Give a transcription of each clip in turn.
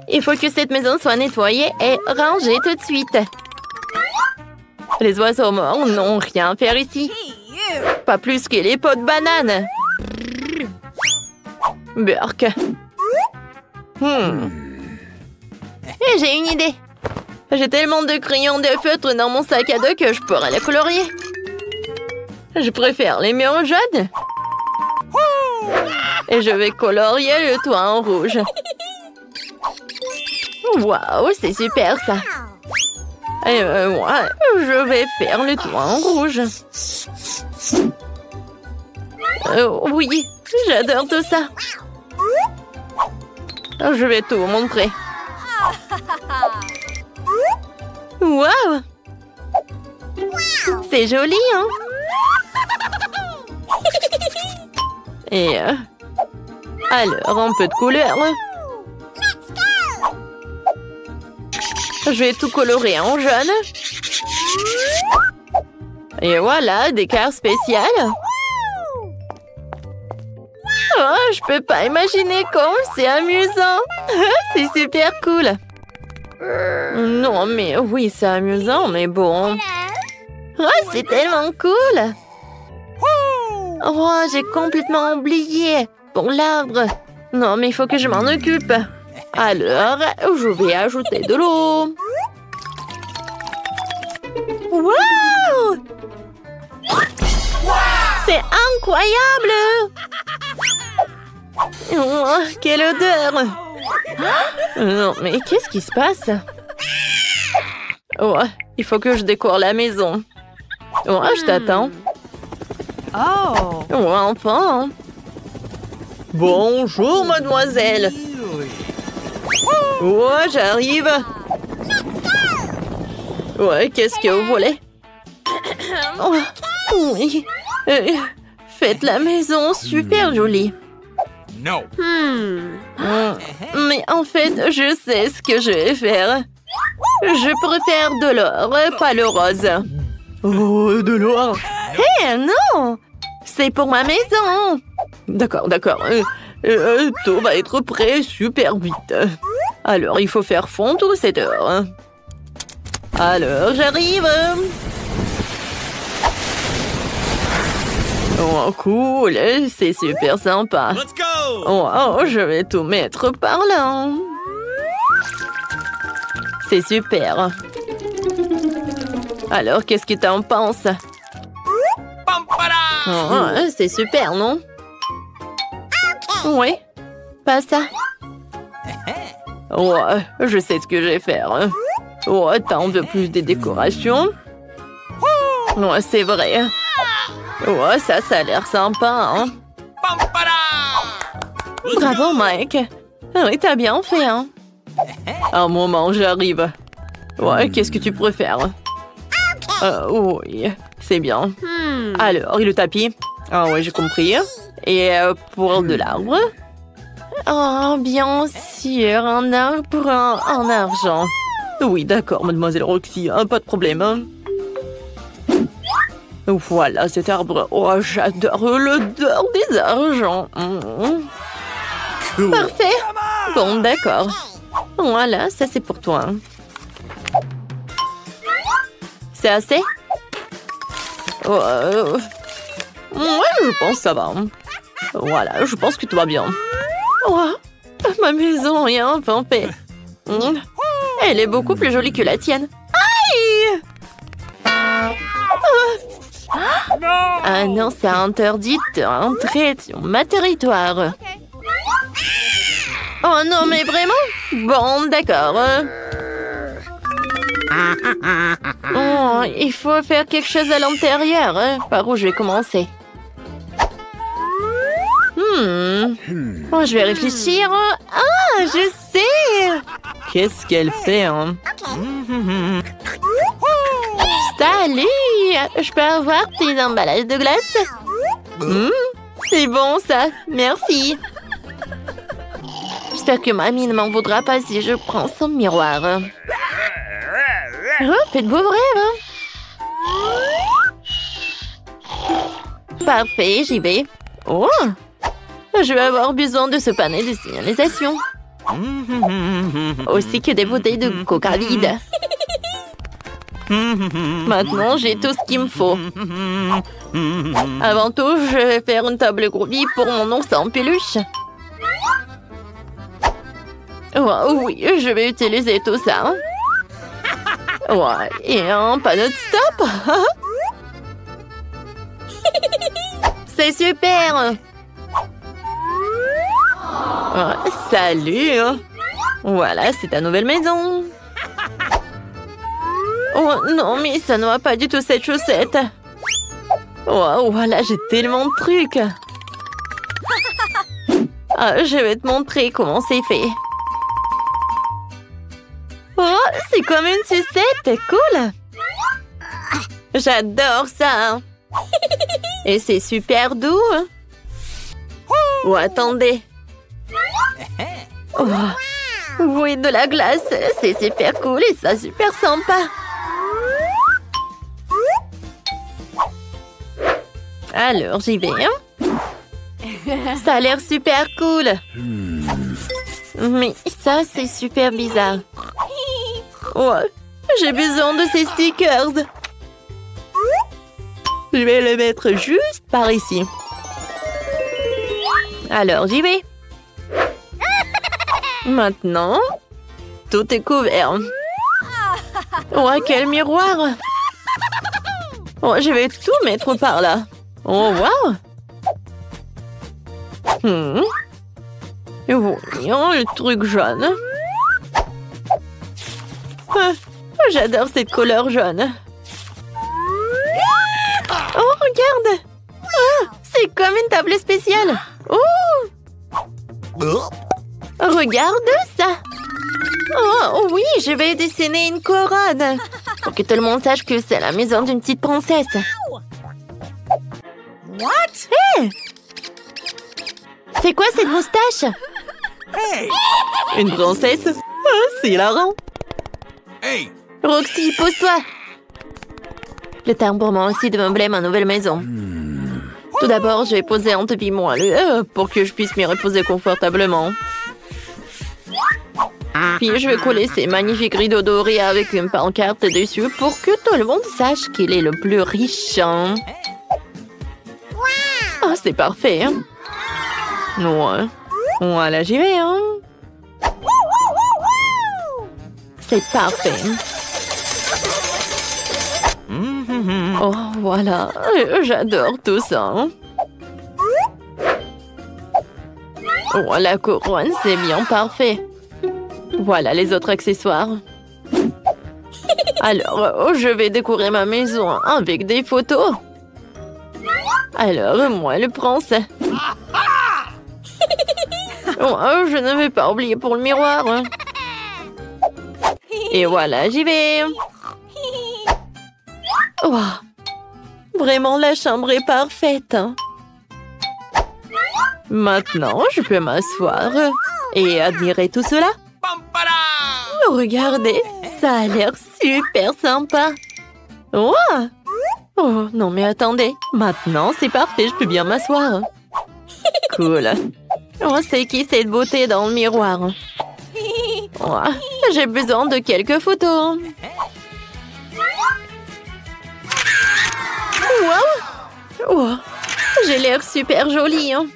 Il faut que cette maison soit nettoyée et rangée tout de suite. Les oiseaux morts n'ont rien à faire ici. Pas plus que les pots de banane. Burk. Et j'ai une idée. J'ai tellement de crayons de feutre dans mon sac à dos que je pourrais les colorier. Je préfère les murs jaunes. Et je vais colorier le toit en rouge. Waouh, c'est super ça. Et moi, je vais faire le toit en rouge. Oui, j'adore tout ça. Je vais tout vous montrer. Waouh! C'est joli, hein? Et alors, un peu de couleur. Je vais tout colorer en jaune. Et voilà, des cartes spéciales. Oh, je peux pas imaginer comme c'est amusant. C'est super cool. Non, mais oui, c'est amusant, mais bon. Oh, c'est tellement cool. Oh, j'ai complètement oublié. Pour l'arbre. Non, mais il faut que je m'en occupe. Alors, je vais ajouter de l'eau. Wow! C'est incroyable! Oh, quelle odeur! Non, mais qu'est-ce qui se passe? Oh, il faut que je décore la maison. Oh, je t'attends. Oh, enfin. Bonjour, mademoiselle. Oh, j'arrive. Ouais, qu'est-ce que vous voulez? Oh, oui. Faites la maison super jolie. No. Mais en fait, je sais ce que je vais faire. Je préfère de l'or, pas le rose. Oh, de l'or. Hé, non! C'est pour ma maison. D'accord, d'accord. Tout va être prêt super vite. Alors, il faut faire fondre cette or. Alors, j'arrive. Oh, cool. C'est super sympa. Let's go. Oh, je vais tout mettre par là. C'est super. Alors, qu'est-ce que t'en penses? Oh, c'est super, non? Oui, pas ça. Oh, je sais ce que je vais faire. Oh, t'en veux plus des décorations? Oh, c'est vrai. Oh, ça a l'air sympa, hein? Bravo, Mike. Oui, t'as bien fait, hein? Un moment, j'arrive. Ouais, qu'est-ce que tu préfères? Oui, c'est bien. Alors, et le tapis? Ah ouais, j'ai compris. Et pour de l'arbre? Oh, bien sûr, un arbre pour un argent. Oui, d'accord, mademoiselle Roxy, pas de problème. Hein. Voilà, cet arbre. Oh, j'adore l'odeur des argents. Parfait. Bon, d'accord. Voilà, ça c'est pour toi. C'est assez? Ouais, je pense que ça va. Voilà, je pense que tout va bien. Oh, ma maison est enfin faite. Elle est beaucoup plus jolie que la tienne. Aïe! Ah non, c'est interdit d'entrer sur ma territoire. Oh non, mais vraiment? Bon, d'accord. Oh, il faut faire quelque chose à l'intérieur. Par où je vais commencer? Oh, je vais réfléchir. Ah, je sais. Qu'est-ce qu'elle fait, hein? Salut! Je peux avoir tes emballages de glace? C'est bon, ça. Merci. J'espère que mamie ne m'en voudra pas si je prends son miroir. Oh, faites beaux rêves, hein? Parfait, j'y vais. Oh! Je vais avoir besoin de ce panneau de signalisation. Aussi que des bouteilles de coca vides. Maintenant, j'ai tout ce qu'il me faut. Avant tout, je vais faire une table groupie pour mon ours en peluche. Oh, oui, je vais utiliser tout ça. Ouais, et un panneau de stop. C'est super. Oh, salut. Voilà, c'est ta nouvelle maison. Oh non, mais ça ne va pas du tout cette chaussette. Oh, voilà, j'ai tellement de trucs. Ah, je vais te montrer comment c'est fait. Oh, c'est comme une sucette, cool. J'adore ça. Et c'est super doux. Oh, attendez. Oh, oui, de la glace, c'est super cool et ça super sympa. Alors, j'y vais. Ça a l'air super cool. Mais ça, c'est super bizarre. Ouais, j'ai besoin de ces stickers. Je vais les mettre juste par ici. Alors, j'y vais. Maintenant, tout est couvert. Oh, quel miroir! Oh, je vais tout mettre par là. Oh, wow! Voyons le truc jaune. Ah, j'adore cette couleur jaune. Oh, regarde! Ah, c'est comme une table spéciale. Oh! Regarde ça! Oh oui, je vais dessiner une couronne pour que tout le monde sache que c'est la maison d'une petite princesse. What? Hey! C'est quoi cette moustache? Hey! Une princesse? Ah, c'est hilarant. Hey! Roxy, pose-toi. Le temps pour moi aussi de meubler ma nouvelle maison. Tout d'abord, je vais poser un tapis moelleux pour que je puisse m'y reposer confortablement. Puis je vais coller ces magnifiques rideaux dorés avec une pancarte dessus pour que tout le monde sache qu'il est le plus riche. Oh, c'est parfait. Hein? Ouais. Voilà, j'y vais. Hein? C'est parfait. Oh, voilà. J'adore tout ça. Oh, la couronne, c'est bien parfait. Voilà les autres accessoires. Alors, je vais décorer ma maison avec des photos. Alors, moi, le prince. Oh, je ne vais pas oublier pour le miroir. Et voilà, j'y vais. Oh, vraiment, la chambre est parfaite. Maintenant, je peux m'asseoir et admirer tout cela. Regardez, ça a l'air super sympa. Oh! Oh, non mais attendez. Maintenant, c'est parfait, je peux bien m'asseoir. Cool. Oh, c'est qui cette beauté dans le miroir? Oh, j'ai besoin de quelques photos. Wow! Oh, j'ai l'air super jolie. Hein?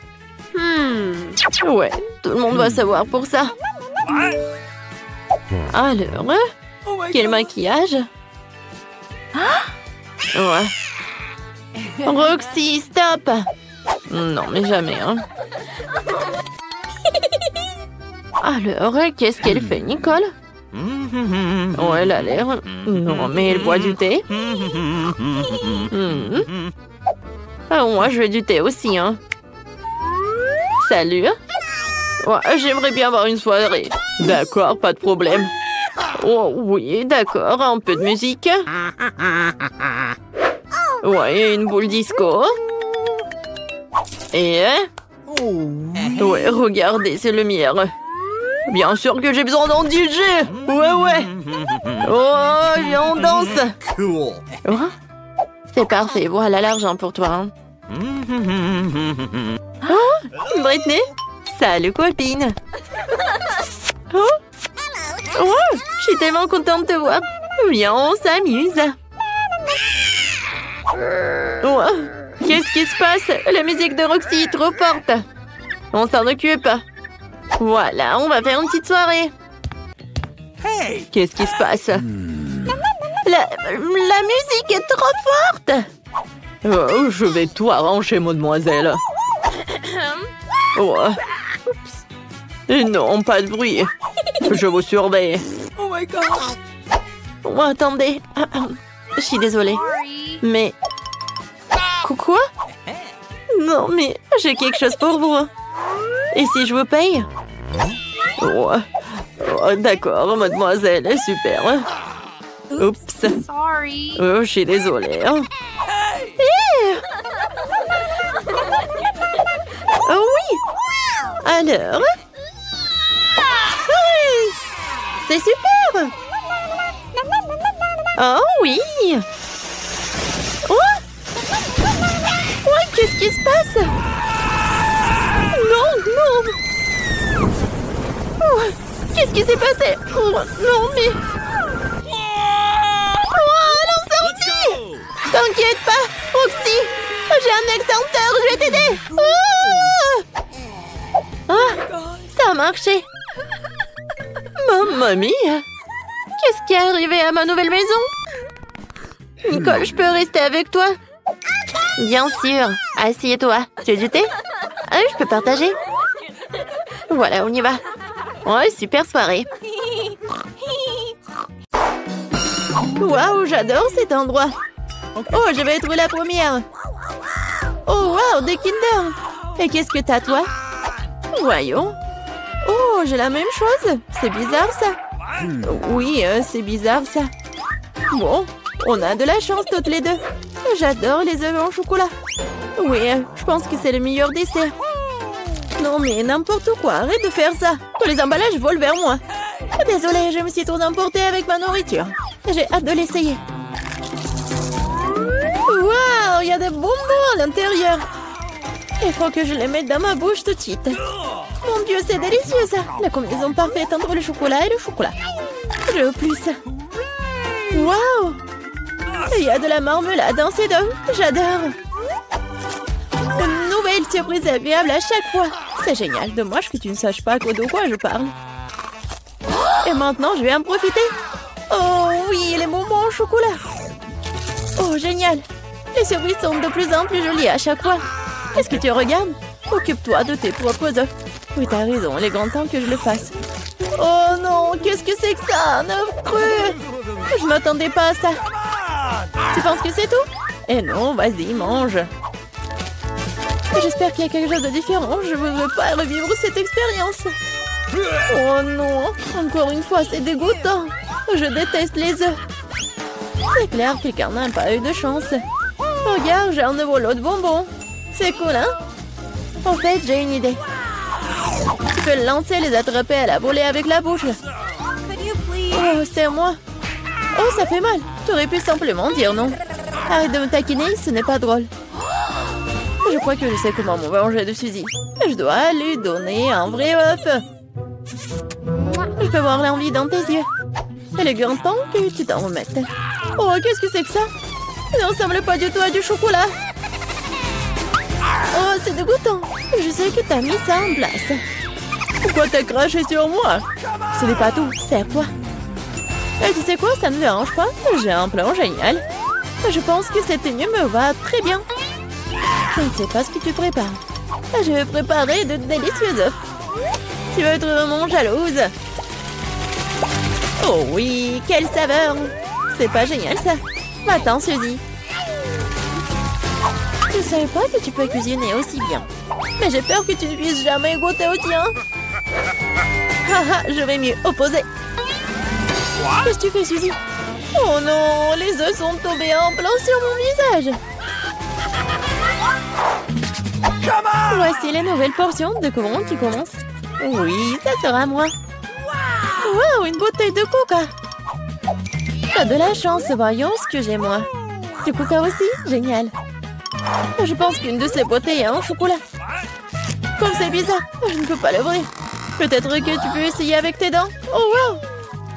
Ouais, tout le monde va savoir pour ça. Alors, quel maquillage? Ouais. Roxy, stop! Non, mais jamais, hein. Alors, qu'est-ce qu'elle fait, Nicole? Oh, elle a l'air... Non, mais elle boit du thé. Ah, moi, je veux du thé aussi, hein. Salut. Ouais, j'aimerais bien avoir une soirée. D'accord, pas de problème. Oh, oui, d'accord, un peu de musique. Ouais, une boule disco. Et... Ouais, regardez, c'est le mien. Bien sûr que j'ai besoin d'un DJ. Ouais. Oh, viens, on danse. Cool. Oh, c'est parfait, voilà l'argent pour toi. Hein. Oh, Britney. Salut, copine. tellement contente de te voir. Viens, on s'amuse. Oh, qu'est-ce qui se passe? La musique de Roxy est trop forte. On s'en occupe. Voilà, on va faire une petite soirée. Hey! Qu'est-ce qui se passe? La musique est trop forte. Oh, je vais tout arranger, mademoiselle. Oh. Et non, pas de bruit. Je vous surveille. Oh my god! Oh, attendez. Je suis désolée. Mais... Quoi? Non, mais j'ai quelque chose pour vous. Et si je vous paye? Oh, oh, d'accord, mademoiselle. Super. Oups. Oh, je suis désolée. Oh oui. Alors? Oui. C'est super. Oh oui. Oh. Ouais, qu'est-ce qui se passe? Non, non. Oh, qu'est-ce qui s'est passé? Oh, non, mais... Oh, non, sorti! T'inquiète pas, Roxy. J'ai un extincteur, je vais t'aider. Oh. Ah, ça a marché. Mamma mia. Qu'est-ce qui est arrivé à ma nouvelle maison? Nicole, je peux rester avec toi? Bien sûr. Assieds-toi. Tu veux du thé? Ah, je peux partager. Voilà, on y va. Ouais, super soirée. Waouh, j'adore cet endroit. Oh, je vais être la première. Oh, waouh, des Kinder. Et qu'est-ce que t'as, toi? Voyons. Oh, j'ai la même chose. C'est bizarre, ça. Oui, c'est bizarre, ça. Bon, on a de la chance toutes les deux. J'adore les œufs en chocolat. Oui, je pense que c'est le meilleur dessert. Non, mais n'importe quoi, arrête de faire ça. Tous les emballages volent vers moi. Désolée, je me suis trop emportée avec ma nourriture. J'ai hâte de l'essayer. Waouh, il y a des bonbons à l'intérieur. Il faut que je les mette dans ma bouche tout de suite. Mon Dieu, c'est délicieux ça. La combinaison parfaite entre le chocolat et le chocolat. Je veux plus. Waouh. Il y a de la marmelade dans ces deux. J'adore. Une nouvelle surprise agréable à chaque fois. C'est génial. Dommage que tu ne saches pas de quoi je parle. Et maintenant, je vais en profiter. Oh oui, les bonbons au chocolat. Oh, génial. Les surprises sont de plus en plus jolies à chaque fois. Est-ce que tu regardes? Occupe-toi de tes propres œufs. Oui, t'as raison, il est grand temps que je le fasse. Oh non, qu'est-ce que c'est que ça? Un œuf cru. Je m'attendais pas à ça. Tu penses que c'est tout? Eh non, vas-y, mange. J'espère qu'il y a quelque chose de différent. Je ne veux pas revivre cette expérience. Oh non, encore une fois, c'est dégoûtant. Je déteste les œufs. C'est clair, quelqu'un n'a pas eu de chance. Regarde, j'ai un nouveau lot de bonbons. C'est cool, hein? En fait, j'ai une idée. Tu peux le lancer et les attraper à la volée avec la bouche. Oh, c'est moi. Oh, ça fait mal. Tu aurais pu simplement dire non. Arrête de me taquiner, ce n'est pas drôle. Je crois que je sais comment me venger de Suzy. Je dois lui donner un vrai œuf. Je peux voir l'envie dans tes yeux. Il est grand temps que tu t'en remettes. Oh, qu'est-ce que c'est que ça? Ça ne ressemble pas du tout à du chocolat. Oh, c'est dégoûtant. Je sais que t'as mis ça en place. Pourquoi t'as craché sur moi? Ce n'est pas tout, c'est à toi. Et tu sais quoi, ça ne me dérange pas. J'ai un plan génial. Je pense que cette tenue me va très bien. Je ne sais pas ce que tu prépares. Je vais préparer de délicieux œufs. Tu vas être vraiment jalouse. Oh oui, quelle saveur. C'est pas génial ça. Attends, Suzy. Je savais pas que tu peux cuisiner aussi bien. Mais j'ai peur que tu ne puisses jamais goûter au tien. Haha, je vais m'y opposer. Qu'est-ce que tu fais, Suzy? Oh non, les œufs sont tombés en plein sur mon visage. Voici les nouvelles portions. De comment tu commences? Oui, ça sera moi. Wow, une bouteille de coca. T'as de la chance, voyons ce que j'ai moi. Du coca aussi? Génial. Je pense qu'une de ces bouteilles est en chocolat. Comme c'est bizarre, je ne peux pas l'ouvrir. Peut-être que tu peux essayer avec tes dents. Oh wow!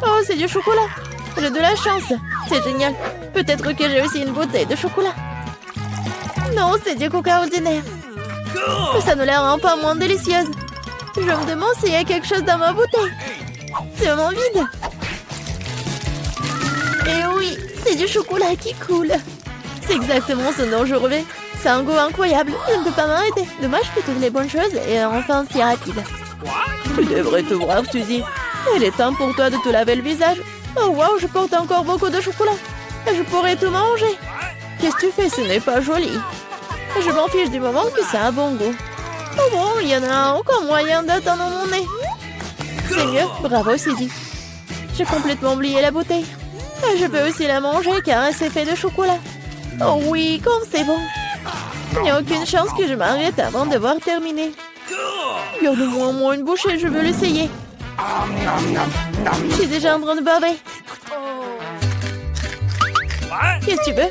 Oh, c'est du chocolat. J'ai de la chance. C'est génial. Peut-être que j'ai aussi une bouteille de chocolat. Non, c'est du coca ordinaire. Mais ça ne la rend pas moins délicieuse. Je me demande s'il y a quelque chose dans ma bouteille. C'est vraiment vide. Et oui, c'est du chocolat qui coule. C'est exactement ce dont je rêvais. C'est un goût incroyable. Je ne peux pas m'arrêter. Dommage que toutes les bonnes choses et enfin si rapide. Tu devrais te voir, Suzy. Il est temps pour toi de te laver le visage. Oh wow, je porte encore beaucoup de chocolat. Et je pourrais tout manger. Qu'est-ce que tu fais? Ce n'est pas joli. Je m'en fiche du moment que ça a un bon goût. Oh bon, il y en a encore moyen d'atteindre mon nez. C'est mieux, bravo Suzy. J'ai complètement oublié la bouteille. Et je peux aussi la manger car c'est fait de chocolat. Oh oui, comme c'est bon. Il n'y a aucune chance que je m'arrête avant d'avoir terminé. Garde-moi au moins une bouchée, je veux l'essayer. Je suis déjà en train de baver. Qu'est-ce que tu veux?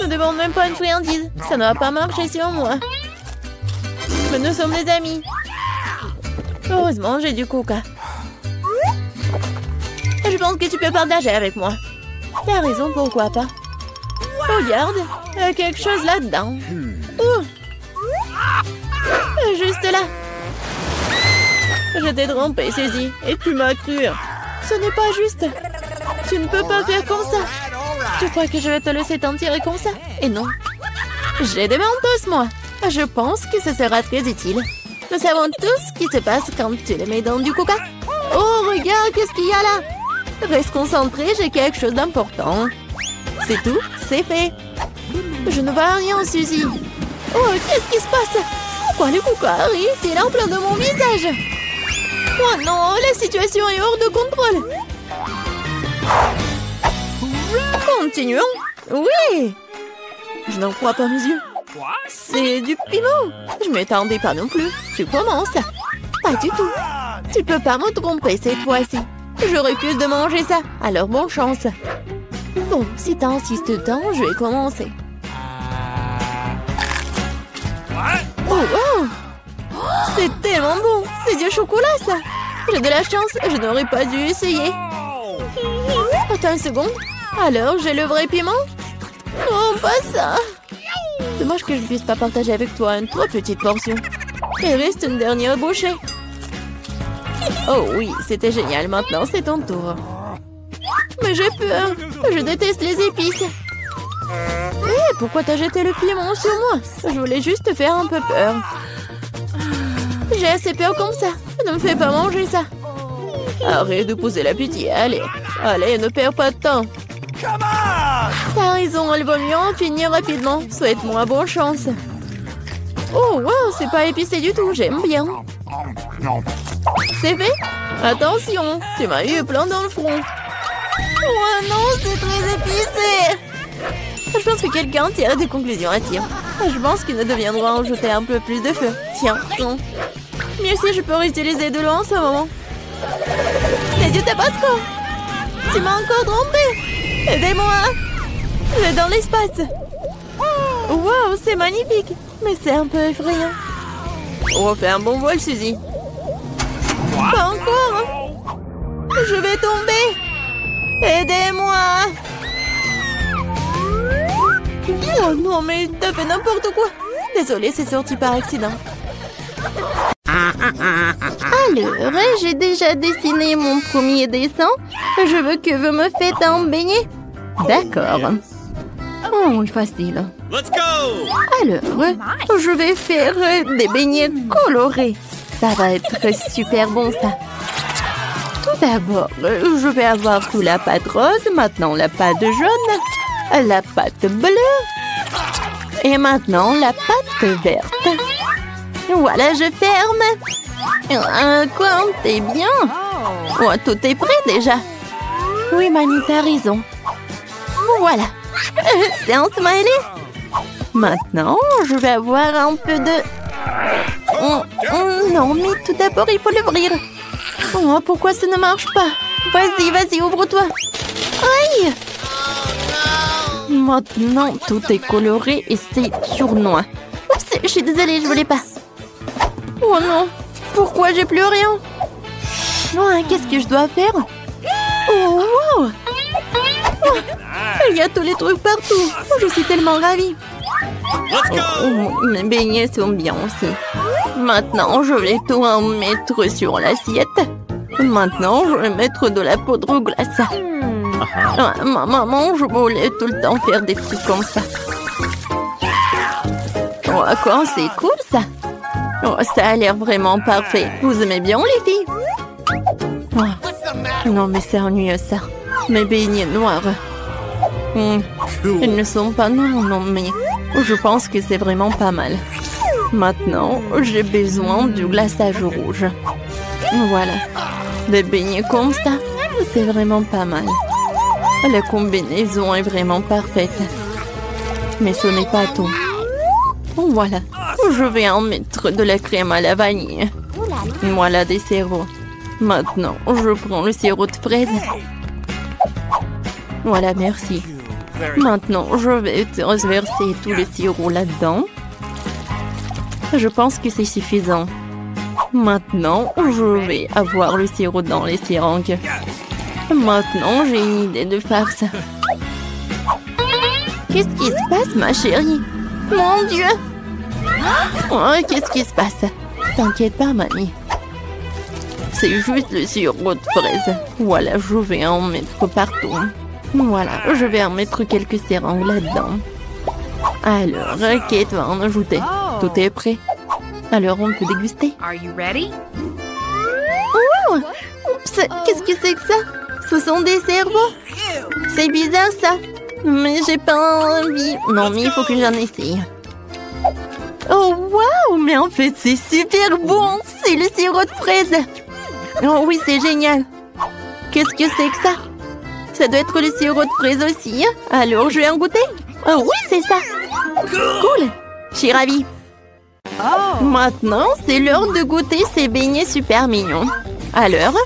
Ne demande même pas une friandise. Ça ne va pas marcher sur moi. Mais nous sommes des amis. Heureusement, j'ai du coca. Je pense que tu peux partager avec moi. T'as raison, pourquoi pas? Regarde, il y a quelque chose là-dedans. Juste là. Je t'ai trompé, Suzy, et tu m'as cru. Ce n'est pas juste. Tu ne peux pas faire comme ça. Tu crois que je vais te laisser t'en tirer comme ça? Et non. J'ai des mentos, moi. Je pense que ce sera très utile. Nous savons tous ce qui se passe quand tu les mets dans du coca. Oh, regarde, qu'est-ce qu'il y a là? Reste concentré, j'ai quelque chose d'important. C'est tout, c'est fait. Je ne vois rien, Suzy. Oh, qu'est-ce qui se passe? Pourquoi le coca arrive-t-il en plein de mon visage? Oh non, la situation est hors de contrôle. Continuons. Oui. Je n'en crois pas mes yeux. C'est du piment. Je ne m'attendais pas non plus. Tu commences. Pas du tout. Tu peux pas me tromper cette fois-ci. Je refuse de manger ça. Alors bonne chance. Bon, si t'insistes tant, je vais commencer. Oh, wow. C'est tellement bon. C'est du chocolat, ça. J'ai de la chance. Je n'aurais pas dû essayer. Attends une seconde. Alors, j'ai le vrai piment? Non, pas ça. Dommage que je ne puisse pas partager avec toi une trop petite portion. Il reste une dernière bouchée. Oh oui, c'était génial. Maintenant, c'est ton tour. Mais j'ai peur. Je déteste les épices. Hé, pourquoi t'as jeté le piment sur moi? Je voulais juste te faire un peu peur. J'ai assez peur comme ça. Ne me fais pas manger ça. Arrête de poser la pitié. Allez, allez, ne perds pas de temps. T'as raison, il vaut mieux en finir rapidement. Souhaite-moi bonne chance. Oh, wow, c'est pas épicé du tout. J'aime bien. C'est fait? Attention, tu m'as eu plein dans le front. Oh non, c'est très épicé. Je pense que quelqu'un tire des conclusions à tir. Je pense qu'il nous deviendra en jeter un peu plus de feu. Tiens, non. Mieux si je peux réutiliser de l'eau en ce moment. C'est du tabasco. Tu m'as encore trompé. Aidez-moi. Je vais dans l'espace. Wow, c'est magnifique. Mais c'est un peu effrayant. Oh, fais un bon vol, Suzy. Pas encore. Je vais tomber. Aidez-moi. Oh non, mais t'as fait n'importe quoi. Désolée, c'est sorti par accident. Alors, j'ai déjà dessiné mon premier dessin. Je veux que vous me faites un beignet. D'accord. Oh, facile. Let's go! Alors, je vais faire des beignets colorés. Ça va être super bon, ça. Tout d'abord, je vais avoir tout la pâte rose, maintenant la pâte jaune, la pâte bleue et maintenant la pâte verte. Voilà, je ferme. Comptez bien. Oh, tout est prêt déjà. Oui, Mani, t'as raison. Voilà. C'est un smiley. Maintenant, je vais avoir un peu de... non, mais tout d'abord, il faut l'ouvrir. Oh, pourquoi ça ne marche pas? Vas-y, vas-y, ouvre-toi. Aïe! Maintenant, tout est coloré et c'est sournois. Oups, je suis désolée, je voulais pas. Oh non, pourquoi j'ai plus rien? Oh, qu'est-ce que je dois faire? Oh, wow! Oh, il y a tous les trucs partout. Oh, je suis tellement ravie. Mes beignets sont bien aussi. Maintenant, je vais tout en mettre sur l'assiette. Maintenant, je vais mettre de la poudre glace. Ma maman, je voulais tout le temps faire des trucs comme ça. Oh, quoi, c'est cool ça. Oh, ça a l'air vraiment parfait. Vous aimez bien les filles? Oh. Non, mais c'est ennuyeux ça. Mes beignets noirs. Ils ne sont pas noirs, non, mais je pense que c'est vraiment pas mal. Maintenant, j'ai besoin du glaçage rouge. Voilà. Des beignets comme ça, c'est vraiment pas mal. La combinaison est vraiment parfaite. Mais ce n'est pas tout. Voilà. Je vais en mettre de la crème à la vanille. Voilà des sirops. Maintenant, je prends le sirop de fraise. Voilà, merci. Maintenant, je vais transverser tout le sirop là-dedans. Je pense que c'est suffisant. Maintenant, je vais avoir le sirop dans les seringues. Maintenant, j'ai une idée de farce. Qu'est-ce qui se passe, ma chérie? Mon Dieu! Oh, qu'est-ce qui se passe? T'inquiète pas, mamie. C'est juste le sirop de fraise. Voilà, je vais en mettre partout. Voilà, je vais en mettre quelques seringues là-dedans. Alors, Kate va en ajouter. Tout est prêt. Alors, on peut déguster. Are you ready? Oh! Oups, qu'est-ce que c'est que ça? Ce sont des cerveaux. C'est bizarre, ça. Mais j'ai pas envie. Non, mais il faut que j'en essaye. Oh, waouh! Mais en fait, c'est super bon. C'est le sirop de fraise. Oh oui, c'est génial. Qu'est-ce que c'est que ça? Ça doit être le sirop de fraise aussi. Alors, je vais en goûter. Oh oui, c'est ça. Cool. Je suis ravie. Maintenant, c'est l'heure de goûter ces beignets super mignons. Alors?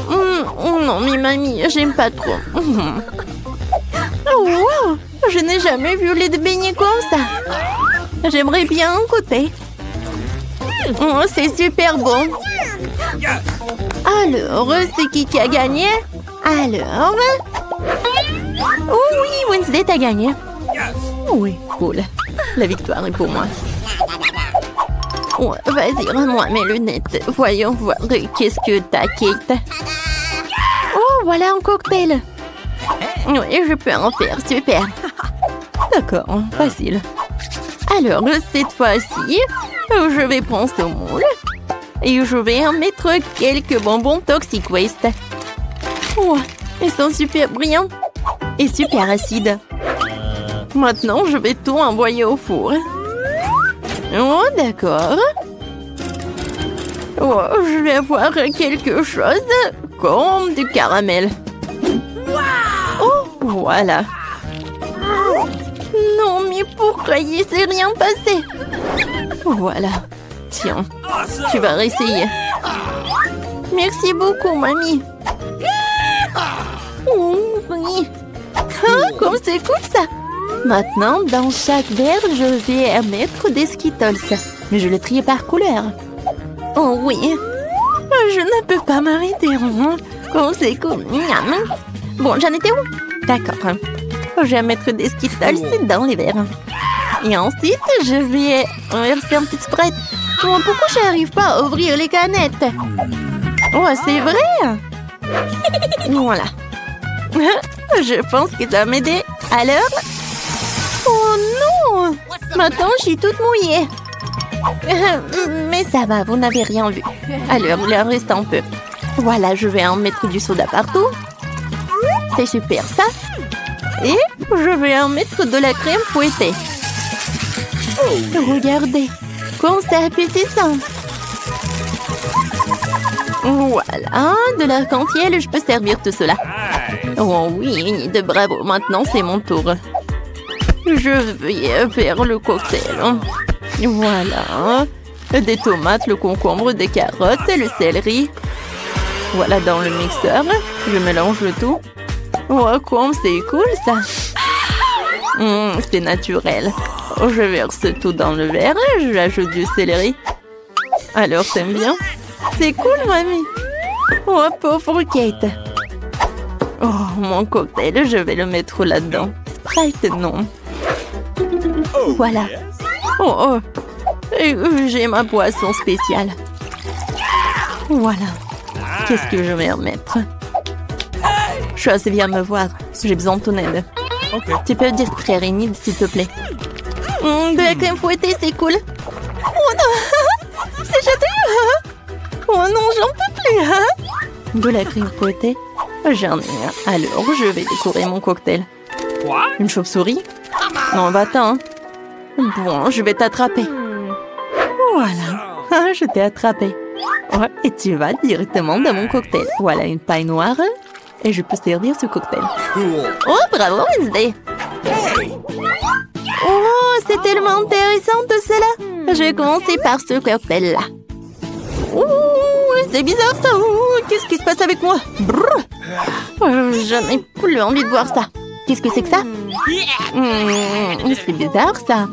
Non, mais mamie, j'aime pas trop. Oh, wow! Je n'ai jamais vu les beignets comme ça. J'aimerais bien en goûter. Oh, c'est super bon. Alors, c'est qui a gagné? Alors? Oh oui, Wednesday, t'as gagné. Oui, cool. La victoire est pour moi. Oh, vas-y, rends-moi mes lunettes. Voyons voir qu'est-ce que t'as, Kate. Oh, voilà un cocktail. Oui, je peux en faire, super. D'accord, facile. Alors, cette fois-ci, je vais prendre ce moule et je vais en mettre quelques bonbons Toxic Waste. Oh, ils sont super brillants et super acides. Maintenant, je vais tout envoyer au four. Oh, d'accord. Oh, je vais avoir quelque chose comme du caramel. Oh, voilà. Non, mais pourquoi il s'est rien passé? Voilà. Tiens, tu vas réessayer. Merci beaucoup, mamie. Oh, oui. Ah, comme c'est cool, ça. Maintenant, dans chaque verre, je vais mettre des Skittles. Mais je les trie par couleur. Oh oui. Je ne peux pas m'arrêter. Comme c'est cool. Bon, j'en étais où? D'accord. Je vais mettre des Skittles dans les verres. Et ensuite, je vais verser un petit Sprite. Oh, pourquoi je n'arrive pas à ouvrir les canettes? Oh, c'est vrai? Voilà. Je pense que ça va m'aider. Alors? Oh non! Maintenant, je suis toute mouillée. Mais ça va, vous n'avez rien vu. Alors, il en reste un peu. Voilà, je vais en mettre du soda partout. C'est super, ça. Et je vais en mettre de la crème fouettée. Regardez, comme c'est appétissant. Voilà, de l'arc-en-ciel, je peux servir tout cela. Oh oui, de bravo, maintenant c'est mon tour. Je vais faire le cocktail. Voilà, des tomates, le concombre, des carottes, le céleri. Voilà dans le mixeur, je mélange le tout. Oh, comme c'est cool ça. C'est naturel. Je verse tout dans le verre, j'ajoute du céleri. Alors, t'aimes bien? C'est cool, mamie. Oh, pauvre Kate. Oh, mon cocktail, je vais le mettre là-dedans. Sprite, non. Voilà. Oh, oh. J'ai ma boisson spéciale. Voilà. Qu'est-ce que je vais remettre? Chose, viens me voir. J'ai besoin de ton aide. Tu peux distraire Enid, s'il te plaît. De la crème fouettée, c'est cool. Oh non, c'est châteux. Oh non, j'en peux plus. De la crème fouettée, j'en ai un. Alors, je vais décorer mon cocktail. Une chauve-souris? Non, va-t'en. Bon, je vais t'attraper. Voilà, je t'ai attrapé. Ouais, et tu vas directement dans mon cocktail. Voilà une paille noire. Et je peux servir ce cocktail. Oh, bravo, Wednesday. Oh, c'est tellement intéressant tout cela. Je vais commencer par ce cocktail-là. Oh, c'est bizarre ça. Oh, qu'est-ce qui se passe avec moi? Je n'ai plus envie de voir ça. Qu'est-ce que c'est que ça? C'est bizarre ça.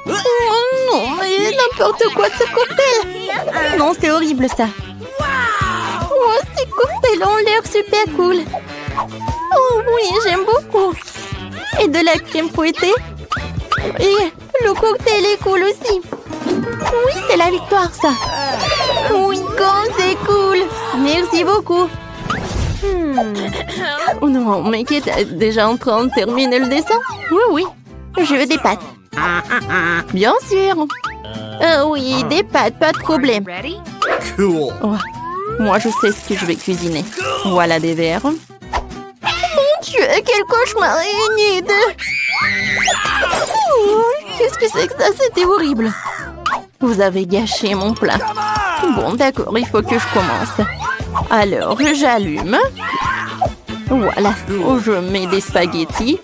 Oh non, mais n'importe quoi ce cocktail. Non, c'est horrible ça. Oh, ces cocktails ont l'air super cool. Oh oui, j'aime beaucoup. Et de la crème fouettée. Et le cocktail est cool aussi. Oui, c'est la victoire ça. Oui, comme c'est cool. Merci beaucoup. Oh non, mais qui est déjà en train de terminer le dessin? Oui, oui. Je veux des pâtes. Bien sûr. Oui, des pâtes, pas de problème. Cool. Oh, moi, je sais ce que je vais cuisiner. Voilà des verres. Mon Dieu, quel cauchemar, Enid! Oh, qu'est-ce que c'est que ça? C'était horrible. Vous avez gâché mon plat. Bon, d'accord, il faut que je commence. Alors, j'allume. Voilà, je mets des spaghettis.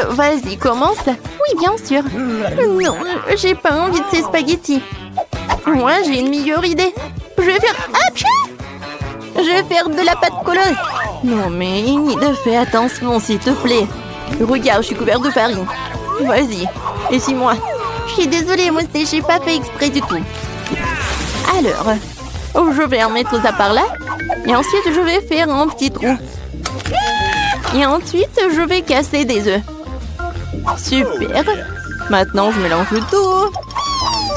Vas-y, commence. Oui, bien sûr. Non, j'ai pas envie de ces spaghettis. Moi, j'ai une meilleure idée. Je vais faire... Je vais faire de la pâte colorée. Non, mais Enid, fais attention, s'il te plaît. Regarde, je suis couverte de farine. Vas-y, essuie-moi. Je suis désolée, moi, j'ai pas fait exprès du tout. Alors, je vais en mettre ça par là. Et ensuite, je vais faire un petit trou. Et ensuite, je vais casser des œufs. Super. Maintenant, je mélange le tout.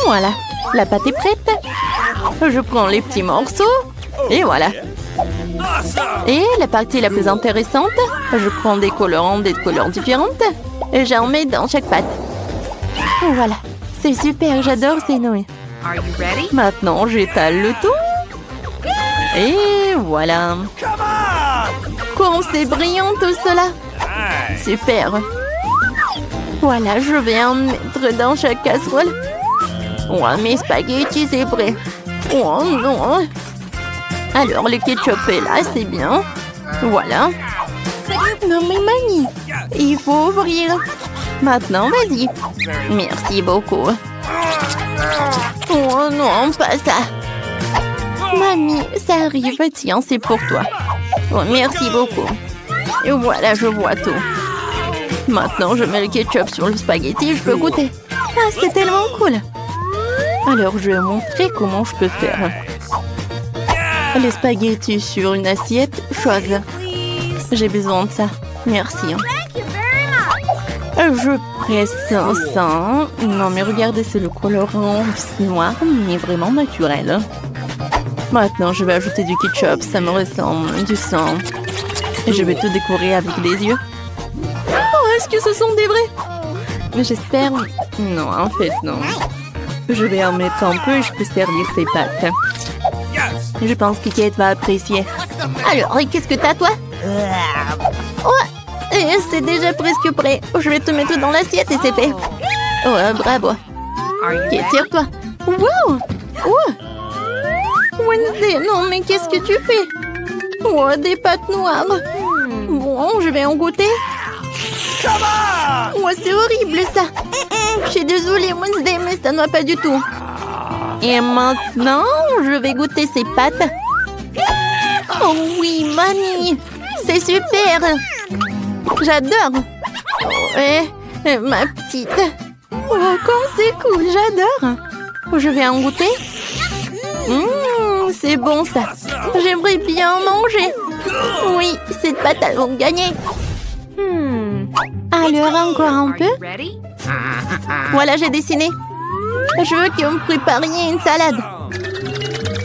Voilà, la pâte est prête. Je prends les petits morceaux. Et voilà. Et la partie la plus intéressante, je prends des colorants des couleurs différentes. Et j'en mets dans chaque pâte. Voilà, c'est super, j'adore ces nouilles. Maintenant, j'étale le tout. Et voilà. Comme c'est brillant tout cela. Super. Voilà, je vais en mettre dans chaque casserole. Oh, mes spaghettis, c'est prêt. Oh non. Alors, le ketchup est là, c'est bien. Voilà. Non mais mamie, il faut ouvrir. Maintenant, vas-y. Merci beaucoup. Oh non, pas ça. Mamie, ça arrive. Tiens, c'est pour toi. Oh, merci beaucoup. Et voilà, je vois tout. Maintenant, je mets le ketchup sur le spaghetti et je peux goûter. Ah, c'est tellement cool. Alors, je vais montrer comment je peux faire. Les spaghettis sur une assiette, chose. J'ai besoin de ça. Merci. Je presse ça. Non, mais regardez, c'est le colorant noir, mais vraiment naturel. Maintenant, je vais ajouter du ketchup. Ça me ressemble du sang. Et je vais tout décorer avec des yeux. Oh, est-ce que ce sont des vrais? J'espère. Non, en fait, non. Je vais en mettre un peu et je peux servir ces pâtes. Je pense que Kate va apprécier. Alors, qu'est-ce que t'as, toi? Oh, c'est déjà presque prêt. Je vais te mettre dans l'assiette et c'est fait. Oh, bravo. Kate, tire-toi. Wow! Oh! Wednesday, non, mais qu'est-ce que tu fais? Oh, des pâtes noires. Bon, je vais en goûter. Oh, c'est horrible, ça. Je suis désolée, Wednesday, mais ça ne va pas du tout. Et maintenant, je vais goûter ces pâtes. Oh oui, mamie, c'est super. J'adore. Ma petite. Oh, comme c'est cool, j'adore. Je vais en goûter. C'est c'est bon ça. J'aimerais bien en manger. Oui, cette pâte, elles vont gagner. Alors, encore un peu. Voilà, j'ai dessiné. Je veux que vous me prépariez une salade.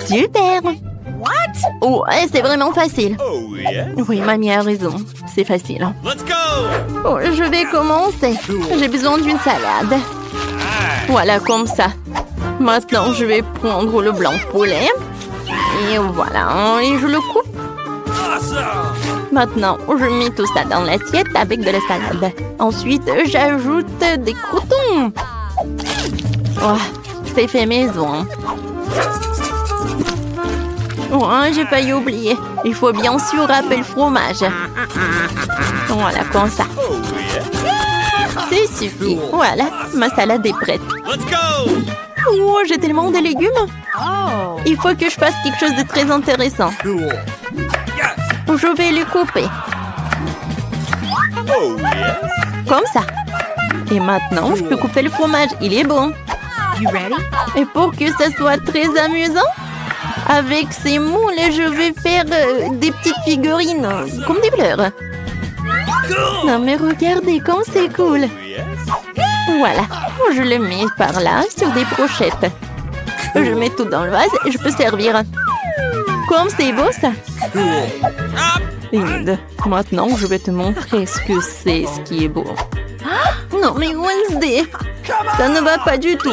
Super. Oh, c'est vraiment facile. Oui, mamie a raison. C'est facile. Oh, je vais commencer. J'ai besoin d'une salade. Voilà, comme ça. Maintenant, je vais prendre le blanc de poulet. Et voilà, et je le coupe. Maintenant, je mets tout ça dans l'assiette avec de la salade. Ensuite, j'ajoute des croûtons. Oh, c'est fait maison. Oh, j'ai failli oublier. Il faut bien sûr râper le fromage. Voilà, comme ça. C'est suffit. Voilà, ma salade est prête. Oh, j'ai tellement de légumes. Il faut que je fasse quelque chose de très intéressant. Je vais le couper. Comme ça. Et maintenant, je peux couper le fromage. Il est bon. Et pour que ça soit très amusant, avec ces moules, je vais faire des petites figurines, comme des fleurs. Non mais regardez comme c'est cool. Voilà, je le mets par là, sur des brochettes. Je mets tout dans le vase et je peux servir. Comme c'est beau ça. Linda, maintenant je vais te montrer ce que c'est, ce qui est beau. Non mais Wednesday, ça ne va pas du tout.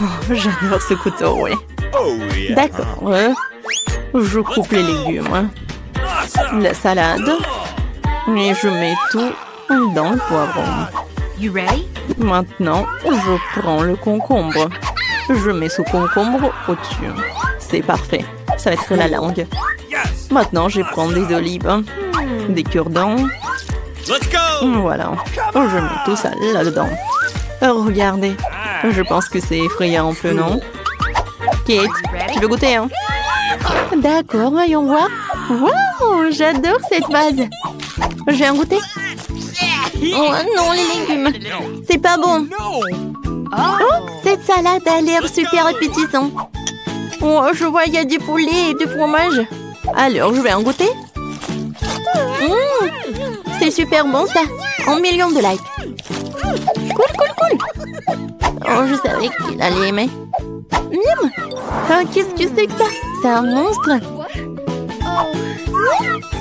Oh, j'adore ce couteau, oui. D'accord, je coupe les légumes, la salade, et je mets tout dans le poivron. Maintenant, je prends le concombre. Je mets ce concombre au-dessus. C'est parfait, ça va être la langue. Maintenant, je prends des olives, des cure-dents. Voilà, je mets tout ça là-dedans. Regardez, je pense que c'est effrayant un peu, non? Kate, tu veux goûter, hein? D'accord, voyons voir. Wow, j'adore cette vase. Je vais en goûter. Oh non, les légumes. C'est pas bon. Oh, cette salade a l'air super appétissante. Oh, je vois, il y a du poulet et du fromage. Alors, je vais en goûter. C'est super bon, ça. 1 million de likes. Cool, cool, cool. Oh, je savais qu'il allait aimer. Miam. Ah, qu'est-ce que c'est que ça? C'est un monstre.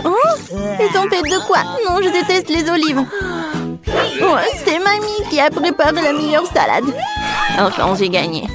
Oh, ils ont fait de quoi? Non, je déteste les olives. Oh, c'est mamie qui a préparé la meilleure salade. Enfin, j'ai gagné.